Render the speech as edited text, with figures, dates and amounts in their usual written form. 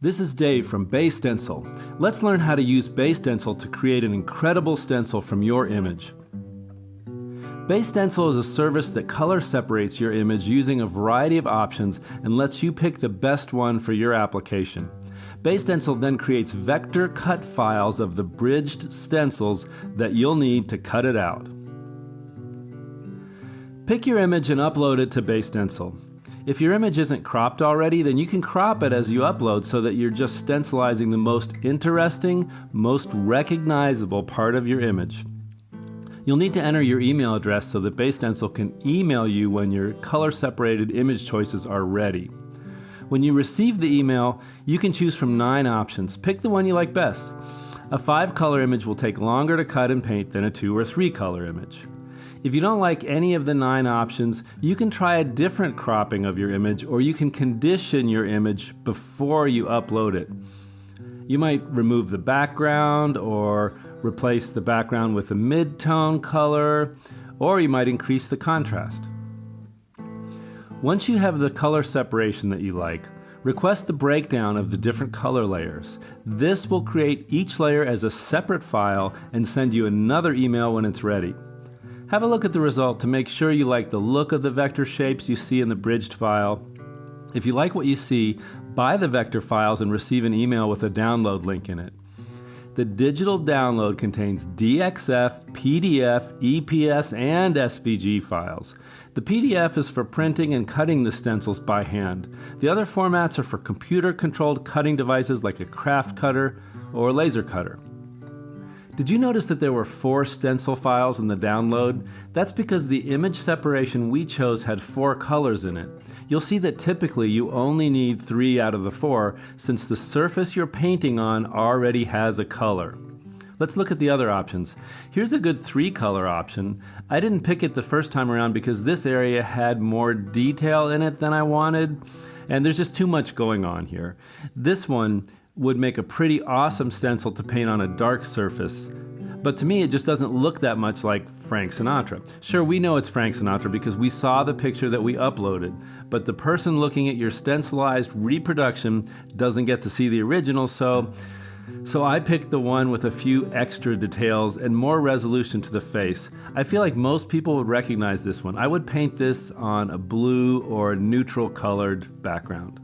This is Dave from Bay Stencil. Let's learn how to use Bay Stencil to create an incredible stencil from your image. Bay Stencil is a service that color separates your image using a variety of options and lets you pick the best one for your application. Bay Stencil then creates vector cut files of the bridged stencils that you'll need to cut it out. Pick your image and upload it to Bay Stencil. If your image isn't cropped already, then you can crop it as you upload so that you're just stencilizing the most interesting, most recognizable part of your image. You'll need to enter your email address so that Bay Stencil can email you when your color-separated image choices are ready. When you receive the email, you can choose from 9 options. Pick the one you like best. A 5-color image will take longer to cut and paint than a 2 or 3-color image. If you don't like any of the 9 options, you can try a different cropping of your image, or you can condition your image before you upload it. You might remove the background or replace the background with a mid-tone color, or you might increase the contrast. Once you have the color separation that you like, request the breakdown of the different color layers. This will create each layer as a separate file and send you another email when it's ready. Have a look at the result to make sure you like the look of the vector shapes you see in the bridged file. If you like what you see, buy the vector files and receive an email with a download link in it. The digital download contains DXF, PDF, EPS, and SVG files. The PDF is for printing and cutting the stencils by hand. The other formats are for computer-controlled cutting devices like a craft cutter or laser cutter. Did you notice that there were 4 stencil files in the download? That's because the image separation we chose had 4 colors in it. You'll see that typically you only need 3 out of the 4 since the surface you're painting on already has a color. Let's look at the other options. Here's a good 3-color option. I didn't pick it the first time around because this area had more detail in it than I wanted, and there's just too much going on here. This one would make a pretty awesome stencil to paint on a dark surface. But to me, it just doesn't look that much like Frank Sinatra. Sure, we know it's Frank Sinatra because we saw the picture that we uploaded, but the person looking at your stencilized reproduction doesn't get to see the original, so I picked the one with a few extra details and more resolution to the face. I feel like most people would recognize this one. I would paint this on a blue or neutral colored background.